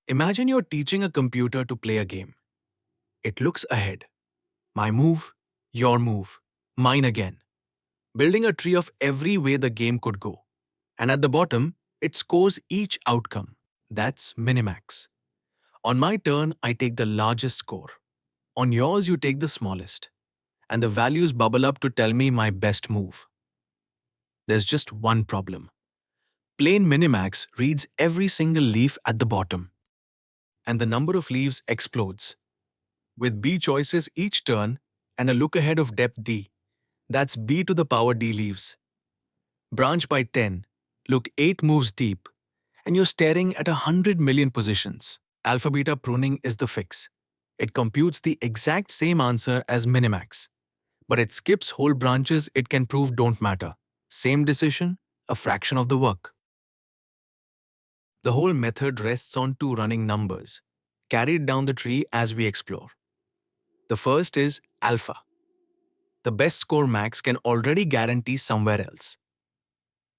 Imagine you're teaching a computer to play a game. It looks ahead. My move, your move, mine again. Building a tree of every way the game could go. And at the bottom, it scores each outcome. That's minimax. On my turn, I take the largest score. On yours, you take the smallest. And the values bubble up to tell me my best move. There's just one problem. Plain minimax reads every single leaf at the bottom. And the number of leaves explodes. With B choices each turn and a look ahead of depth D, that's B to the power D leaves. Branch by 10, look 8 moves deep, and you're staring at 100 million positions. Alpha-beta pruning is the fix. It computes the exact same answer as minimax, but it skips whole branches it can prove don't matter. Same decision, a fraction of the work. The whole method rests on two running numbers, carried down the tree as we explore. The first is alpha. The best score max can already guarantee somewhere else.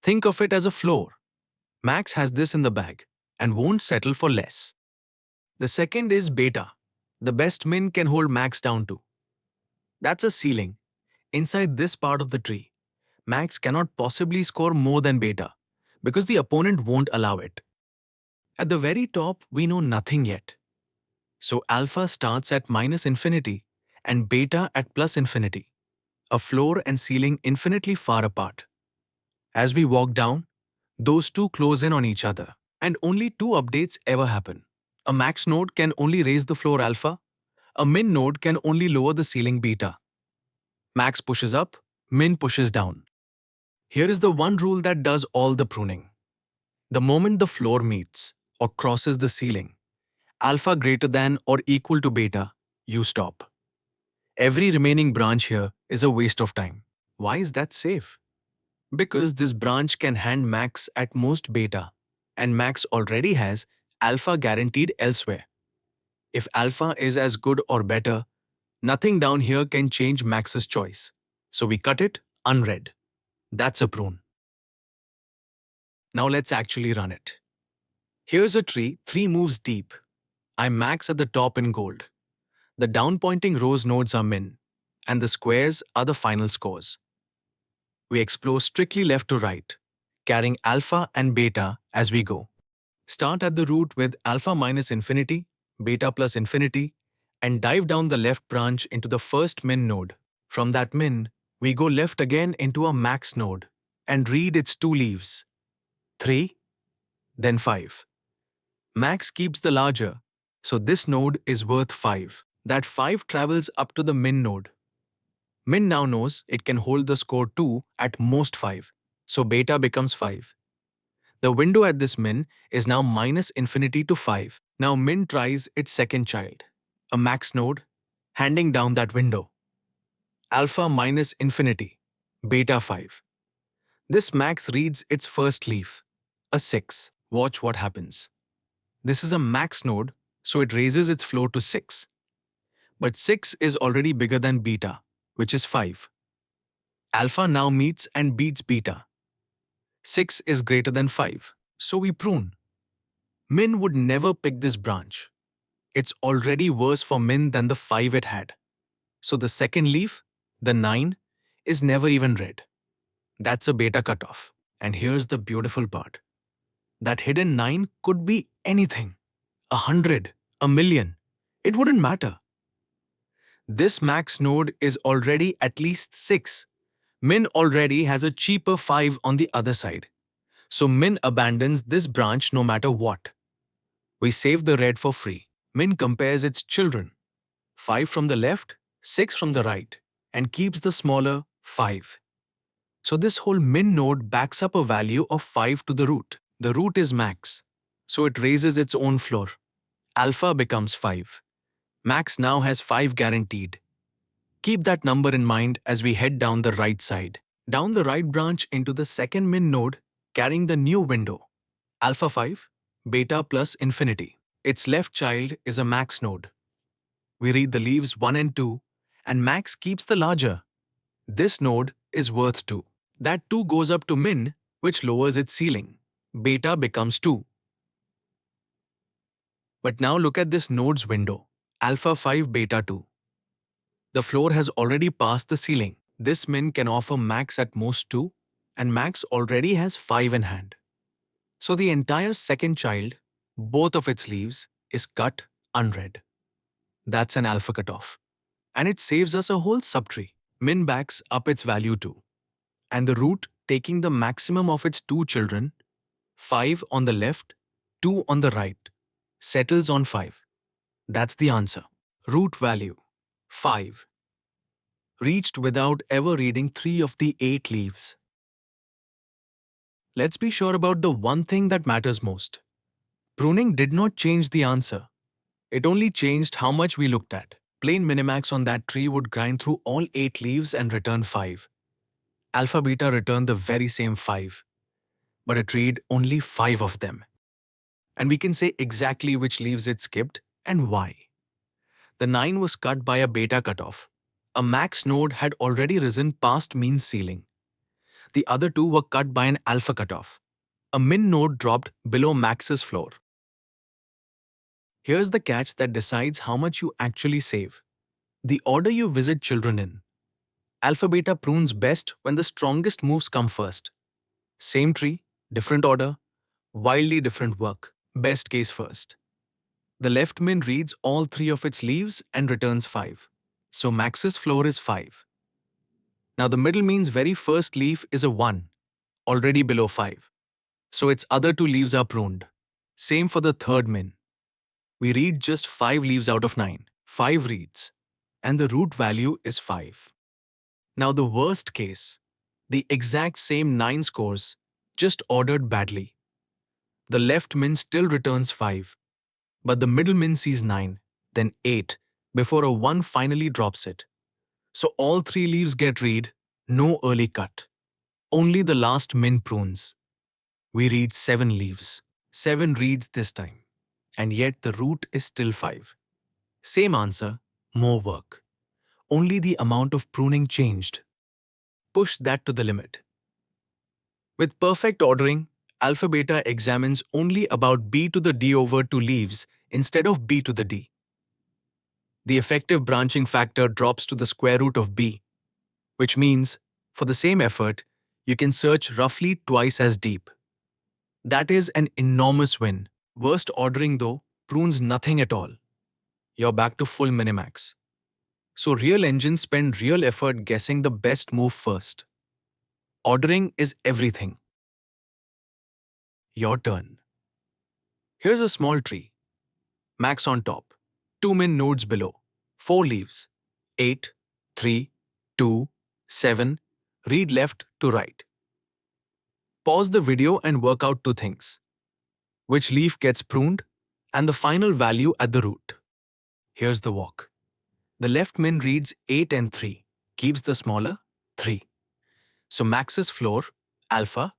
Think of it as a floor. Max has this in the bag and won't settle for less. The second is beta. The best min can hold max down to. That's a ceiling. Inside this part of the tree, max cannot possibly score more than beta because the opponent won't allow it. At the very top, we know nothing yet. So alpha starts at minus infinity and beta at plus infinity. A floor and ceiling infinitely far apart. As we walk down, those two close in on each other, and only two updates ever happen. A max node can only raise the floor alpha, a min node can only lower the ceiling beta. Max pushes up, min pushes down. Here is the one rule that does all the pruning. The moment the floor meets or crosses the ceiling, alpha greater than or equal to beta, you stop. Every remaining branch here is a waste of time. Why is that safe? Because this branch can hand max at most beta, and max already has alpha guaranteed elsewhere. If alpha is as good or better, nothing down here can change max's choice. So we cut it unread. That's a prune. Now let's actually run it. Here's a tree 3 moves deep. I'm max at the top in gold. The down-pointing rows nodes are min, and the squares are the final scores. We explore strictly left to right, carrying alpha and beta as we go. Start at the root with alpha minus infinity, beta plus infinity, and dive down the left branch into the first min node. From that min, we go left again into a max node and read its two leaves, 3, then 5. Max keeps the larger, so this node is worth 5. That 5 travels up to the min node. Min now knows it can hold the score 2 at most 5, so beta becomes 5. The window at this min is now minus infinity to 5. Now min tries its second child, a max node, handing down that window. Alpha minus infinity, beta 5. This max reads its first leaf, a 6. Watch what happens. This is a max node, so it raises its floor to 6. But 6 is already bigger than beta, which is 5. Alpha now meets and beats beta. 6 is greater than 5, so we prune. Min would never pick this branch. It's already worse for min than the 5 it had. So the second leaf, the 9, is never even read. That's a beta cutoff. And here's the beautiful part. That hidden 9 could be anything. 100, a million. It wouldn't matter. This max node is already at least 6. Min already has a cheaper 5 on the other side. So min abandons this branch no matter what. We save the red for free. Min compares its children. 5 from the left, 6 from the right, and keeps the smaller 5. So this whole min node backs up a value of 5 to the root. The root is max, so it raises its own floor. Alpha becomes 5. Max now has 5 guaranteed. Keep that number in mind as we head down the right side. Down the right branch into the second min node, carrying the new window. Alpha 5, beta plus infinity. Its left child is a max node. We read the leaves 1 and 2, and max keeps the larger. This node is worth 2. That 2 goes up to min, which lowers its ceiling. Beta becomes 2. But now look at this nodes window, alpha 5 beta 2. The floor has already passed the ceiling. This min can offer max at most 2, and max already has 5 in hand. So the entire second child, both of its leaves, is cut unread. That's an alpha cutoff. And it saves us a whole subtree. Min backs up its value too. And the root, taking the maximum of its two children, 5 on the left, 2 on the right, settles on 5. That's the answer. Root value 5. Reached without ever reading 3 of the 8 leaves. Let's be sure about the one thing that matters most. Pruning did not change the answer. It only changed how much we looked at. Plain Minimax on that tree would grind through all 8 leaves and return 5. Alpha-Beta returned the very same 5, but it read only 5 of them. And we can say exactly which leaves it skipped and why. The 9 was cut by a beta cutoff. A max node had already risen past mean ceiling. The other 2 were cut by an alpha cutoff. A min node dropped below max's floor. Here's the catch that decides how much you actually save. The order you visit children in. Alpha-Beta prunes best when the strongest moves come first. Same tree, different order, wildly different work. Best case first. The left min reads all 3 of its leaves and returns 5. So max's floor is 5. Now the middle mean's very first leaf is a 1, already below 5. So its other 2 leaves are pruned. Same for the third min. We read just 5 leaves out of 9. 5 reads. And the root value is 5. Now the worst case. The exact same 9 scores, just ordered badly. The left min still returns 5. But the middle min sees 9, then 8, before a 1 finally drops it. So all 3 leaves get read, no early cut. Only the last min prunes. We read 7 leaves. 7 reads this time. And yet the root is still 5. Same answer, more work. Only the amount of pruning changed. Push that to the limit. With perfect ordering, Alpha-Beta examines only about B to the D over 2 leaves instead of B to the D. The effective branching factor drops to the square root of B, which means, for the same effort, you can search roughly twice as deep. That is an enormous win. Worst ordering, though, prunes nothing at all. You're back to full minimax. So real engines spend real effort guessing the best move first. Ordering is everything. Your turn. Here's a small tree. Max on top. 2 min nodes below. 4 leaves. 8, 3, 2, 7. Read left to right. Pause the video and work out 2 things. Which leaf gets pruned and the final value at the root. Here's the walk. The left min reads 8 and 3. Keeps the smaller 3. So max's floor, alpha,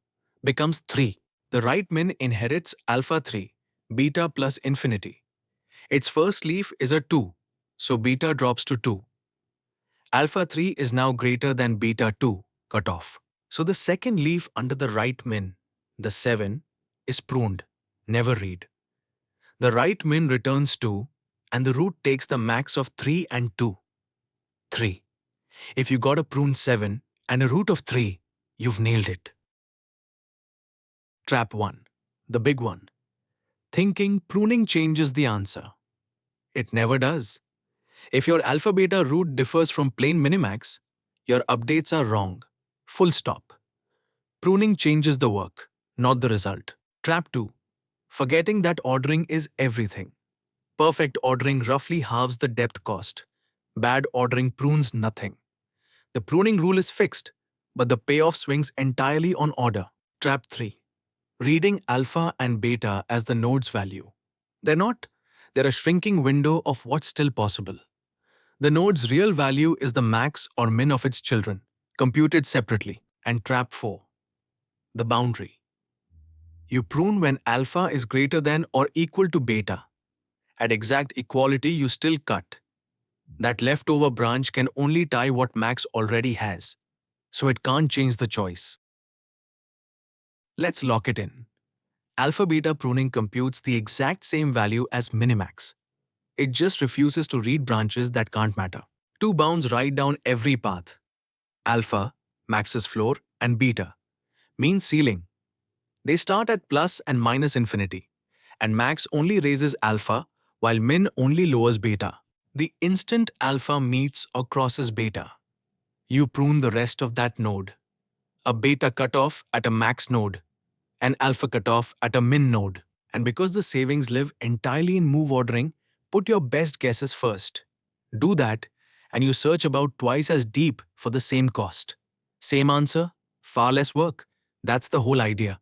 becomes 3. The right min inherits alpha 3, beta plus infinity. Its first leaf is a 2, so beta drops to 2. Alpha 3 is now greater than beta 2, cut off. So the second leaf under the right min, the 7, is pruned, never read. The right min returns 2, and the root takes the max of 3 and 2. 3. If you got a prune 7 and a root of 3, you've nailed it. Trap 1. The big one. Thinking pruning changes the answer. It never does. If your alpha-beta root differs from plain minimax, your updates are wrong. Full stop. Pruning changes the work, not the result. Trap 2. Forgetting that ordering is everything. Perfect ordering roughly halves the depth cost. Bad ordering prunes nothing. The pruning rule is fixed, but the payoff swings entirely on order. Trap 3. Reading alpha and beta as the node's value. They're not. They're a shrinking window of what's still possible. The node's real value is the max or min of its children, computed separately. And trap 4. The boundary. You prune when alpha is greater than or equal to beta. At exact equality, you still cut. That leftover branch can only tie what max already has, so it can't change the choice. Let's lock it in. Alpha-Beta Pruning computes the exact same value as minimax. It just refuses to read branches that can't matter. Two bounds write down every path. Alpha, max's floor, and beta, mean ceiling. They start at plus and minus infinity, and max only raises alpha, while min only lowers beta. The instant alpha meets or crosses beta, you prune the rest of that node. A beta cutoff at a max node, an alpha cutoff at a min node. And because the savings live entirely in move ordering, put your best guesses first. Do that, and you search about twice as deep for the same cost. Same answer, far less work. That's the whole idea.